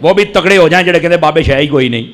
وہ بھی تکڑے ہو جائیں جڑے کہتے بابے شے ہی کوئی نہیں.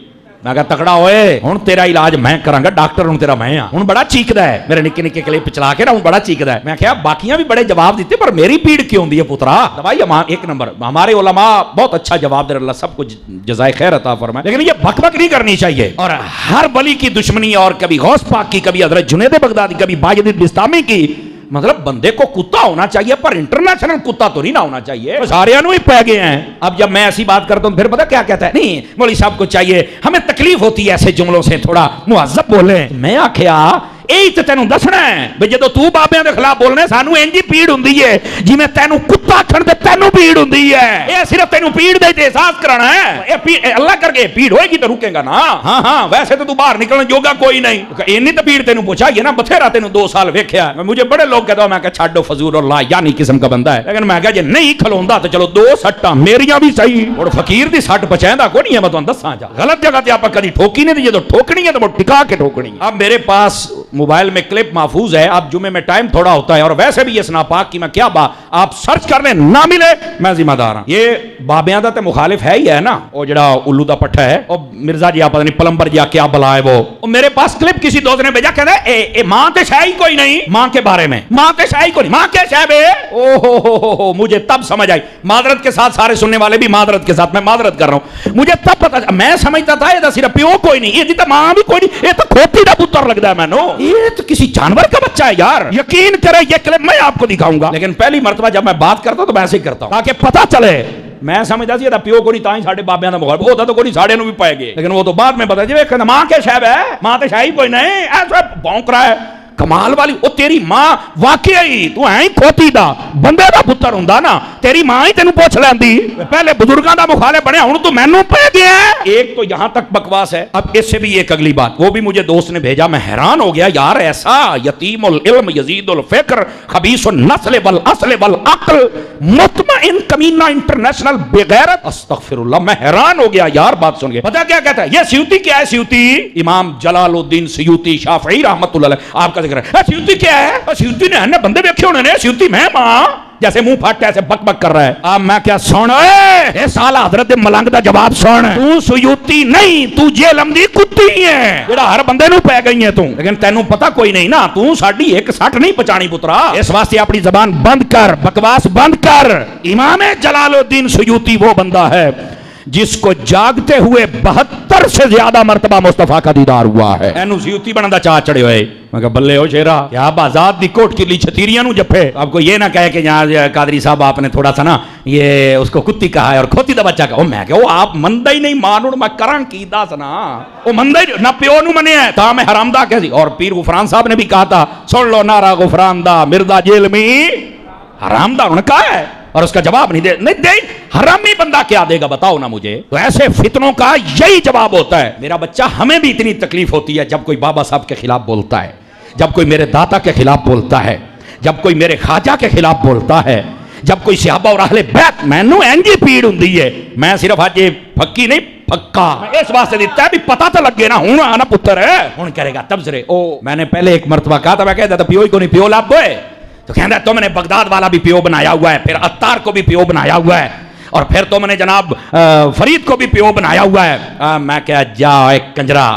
میں کہا تکڑا ہوئے ہوں تیرا علاج میں کراں گا, ڈاکٹر ہوں تیرا میں ہاں. ہوں بڑا چیکدا ہے میرے نکے نکے کلپ چلا کے نا, ہوں بڑا چیکدا ہے. میں کہا باقیاں بھی بڑے جواب دیتے پر میری پیڑ کیوں ہوندی ہے پترا؟ دوائی ایک نمبر. ہمارے علماء بہت اچھا جواب دے, اللہ سب کو جزائے خیر عطا فرمائے. لیکن یہ بک بک نہیں کرنی چاہیے. اور ہر ولی کی دشمنی, اور کبھی غوث پاک کی, کبھی حضرت جنید بغدادی, کبھی باجد بستامی کی, مطلب بندے کو کتا ہونا چاہیے پر انٹرنیشنل کتا تو نہیں نہ ہونا چاہیے. سارے ہی پہ گئے ہیں. اب جب میں ایسی بات کرتا ہوں پھر پتا کیا کہتا ہے, نہیں مولوی صاحب کو چاہیے, ہمیں تکلیف ہوتی ہے ایسے جملوں سے, تھوڑا مہذب بولیں. میں آکھیا یہی تو تینوں دسنا ہے بھی جدو تو بابیاں دے خلاف بولنے سانو انج ہی پیڑ ہوندی ہے جی میں تینوں کتا آکھن تے تینوں پیڑ ہوندی ہے. یہ صرف تینوں پیڑ دے تے احساس کرانا ہے. اللہ کر کے پیڑ ہوئے گی تو رکے گا نا. ہاں ویسے تو باہر نکلنے جوگا کوئی نہیں. اینی تو پیڑ تینوں پوچھا یہ نا, بتھیرا تینوں 2 سال ویکھیا. مجھے بڑے لوگ کہتا میں کہ چھڈو فضول اور لا یعنی قسم کا بندہ ہے. لیکن میں کہا جی نہیں کھلوندا تو چلو 2 سٹاں میریاں بھی صحیح, اور فقیر دی سٹ بچیندا کوئی نہیں ہے. میں تانوں دساں جا غلط جگہ تے آپ کدی ٹھوکی نہیں, جدوں ٹھوکنی ہے تو ٹکا کے ٹھوکنی. اب میرے پاس موبائل میں کلپ محفوظ ہے. اب جمعے میں ٹائم تھوڑا ہوتا ہے, اور ویسے بھی یہ سنا پاک کی میں کیا آپ سرچ کر لیں, نہ ملے میں ذمہ دار ہوں. یہ بابیاں دا تے مخالف ہے ہی ہے نا, وہ جڑا الو دا پٹھا ہے, اور مرزا جی آپ پتہ نہیں پلمبر جی کیا بلا ہے وہ میرے پاس کلپ کسی دوست نے بھیجا, کہتا ہے اے ماں تے شے ہی کوئی نہیں. ماں کے بارے میں ماں تے شے ہی کوئی نہیں, ماں کے شے بے. او ہو مجھے تب سمجھ آئی, معذرت کے ساتھ سارے سننے والے بھی معذرت کے ساتھ, میں معذرت کر رہا ہوں. مجھے تب پتا, میں سمجھتا تھا یہ صرف پیو کوئی نہیں, یہ تو ماں بھی کوئی نہیں, یہ تو کھوتی دا پتر لگتا ہے. میں نو یہ تو کسی جانور کا بچہ ہے یار. یقین کرے یہ کلپ میں آپ کو دکھاؤں گا, لیکن پہلی مرتبہ جب میں بات کرتا ہوں تو میں ایسے ہی کرتا ہوں تاکہ پتہ چلے. میں سمجھتا سی پیو کو نہیں, تائیں ساڈے بابیاں دا مخالف ہوتا تو کوئی نہیں, ساڈے نو بھی پائے گئے. لیکن وہ تو بعد میں پتا جی ماں کے شاید ہے, ماں تے شاید کوئی نہیں, ایسا بھونک رہا ہے. کمال والی وہ تیری ماں واقعی تو ہے ہی کھوتی دا بندے دا پتر ہوندا نا, تیری ماں ہی تینوں پوچھ لیندی. پہلے بزرگاں دا مخالف بنے, ہن تو مینوں پہ گیا. ایک تو یہاں تک بکواس ہے. اب اس سے بھی ایک اگلی بات, وہ بھی مجھے دوست نے بھیجا, میں حیران ہو گیا یار. ایسا یتیم العلم یزید الفکر خبیث النسل والاصل والعقل مطمئن کمینہ انٹرنیشنل بغیرت, استغفر اللہ. میں حیران ہو گیا یار بات سن کے. پتہ کیا کہتا ہے یہ سیوطی کیا ہے؟ سیوطی امام جلال الدین سیوطی شافعی رحمۃ اللہ علیہ آپ کا ذکر ہے. سیوطی کیا ہے؟ سیوطی نے بندے دیکھے ہونے نے, سیوطی میں ماں جیسے منہ پھاٹ ایسے بک بک کر رہا ہے. اب میں کیا سن اے سالہ حضرت ملنگ دا جواب سن. تو سیوطی نہیں, تو جہلم دی کتی ہے جڑا ہر بندے نو پے گئی ہے تو. لیکن تینوں پتہ کوئی نہیں نا, تو ساڈی ایک سٹ نہیں پچانی پترا. اس واسطے اپنی زبان بند کر, بکواس بند کر. امام جلال الدین سیوطی وہ بندہ ہے جس کو جاگتے ہوئے 72 سے زیادہ مرتبہ مصطفیٰ کا دیدار ہوا ہے. اینو سیوطی بنن دا چاہ چڑھے ہوئے. میں کہا بلے ہو شیرا, کیا بازاد دی کوٹ کی لی چھتیریاں نو جپے. آپ کو یہ نہ کہے کہ یہاں قادری صاحب آپ نے تھوڑا سا نا یہ اس کو کتی کہا ہے اور کھوتی دا بچہ کہا. میں کہا آپ مندہ ہی نہیں مانوڑ, میں کران کی دا سنا وہ مندہ ہی نہ پیو نو منے ہے تا میں حرام دا کہہ دی. اور پیر غفران صاحب نے بھی کہا تھا, سن لو نعرہ غفران دا مرزا جیل میں حرام دا. انہوں نے کہا ہے اور اس کا جواب نہیں دے حرامی بندہ کیا دے گا بتاؤ نا مجھے. تو ایسے فتنوں کا یہی جواب ہوتا ہے. میرا بچہ, ہمیں بھی اتنی تکلیف ہوتی ہے جب کوئی بابا صاحب کے خلاف بولتا ہے, جب کوئی میرے داتا کے خلاف بولتا ہے, جب کوئی میرے خواجہ کے خلاف بولتا ہے, جب کوئی صحابہ اور اہل بیت. مینوں انجی پیڑ ہوندی ہے. میں صرف اج پھکی نہیں پکا اس واسطے دیتا ہے بھی پتہ تو لگے نا, ہوں آنا پتر ہے ہوں کرے گا تبصرے. او میں نے پہلے ایک مرتبہ کہا تھا, میں کہتا تھا پیو ہی کو نہیں, پیو لاب ہوئے تو کہتا ہے تم نے بغداد والا بھی پیو بنایا ہوا ہے, پھر عطار کو بھی پیو بنایا ہوا ہے, اور پھر تم نے جناب فرید کو بھی پیو بنایا ہوا ہے. میں کہا جا ایک کنجرا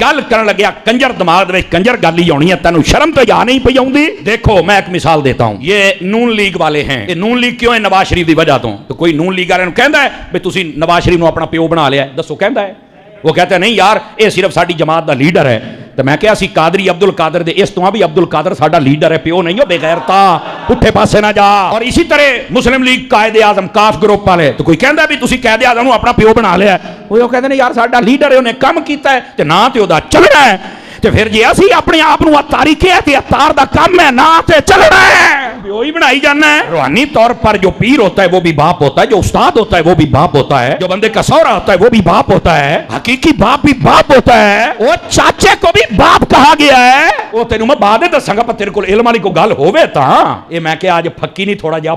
گل کرن لگیا, کنجر دماغ میں کنجر گل ہی ہونی ہے, تینوں شرم تو یا نہیں پئی آؤندی. دیکھو میں ایک مثال دیتا ہوں, یہ نون لیگ والے ہیں. یہ نون لیگ کیوں ہے؟ نواز شریف دی وجہ تو کوئی نون لیگ والے کہندا ہے بھی تسی نواز شریف نو اپنا پیو بنا لیا ہے, دسو کہندا ہے؟ وہ کہتے ہیں نہیں یار یہ صرف ساڈی جماعت دا لیڈر ہے. تو میں کہا اسی قادری عبد القادر دے اس تو بھی عبد القادر ساڈا لیڈر ہے, پیو نہیں ہو بے غیرتا, پٹھے پاسے نہ جا. اور اسی طرح مسلم لیگ قائد اعظم کاف گروپ والے تو کوئی کہندا بھی تسی قائد اعظم نو اپنا پیو بنا لیا ہے. وہ کہتے ہیں یار ساڈا لیڈر ہے, انہیں کم کیتا ہے تے نہ تے اودا چلنا ہے. تے پھر جی اسی اپنے آپ نو اتاری کہے تے اتار دا کم ہے, نہ تے چلنا ہے, پیو ہی بنائی جانا ہے. روحانی طور پر جو پیر ہوتا ہے وہ بھی باپ ہوتا ہے, جو استاد ہوتا ہے وہ بھی باپ ہوتا ہے, جو بندے کا سورا ہوتا ہے وہ بھی باپ ہوتا ہے, حقیقی باپ بھی باپ ہوتا ہے. وہ چاچے کو بھی باپ کہا گیا ہے. ਉਹ ਤੈਨੂੰ ਮੈਂ ਬਾਅਦ ਵਿੱਚ ਦੱਸਾਂਗਾ, ਪਰ ਤੇਰੇ ਕੋਲ ਇਲਮ ਵਾਲੀ ਕੋਈ ਗੱਲ ਹੋਵੇ ਤਾਂ। ਇਹ ਮੈਂ ਕਿਹਾ ਅੱਜ ਫੱਕੀ ਨਹੀਂ, ਥੋੜਾ ਜਿਹਾ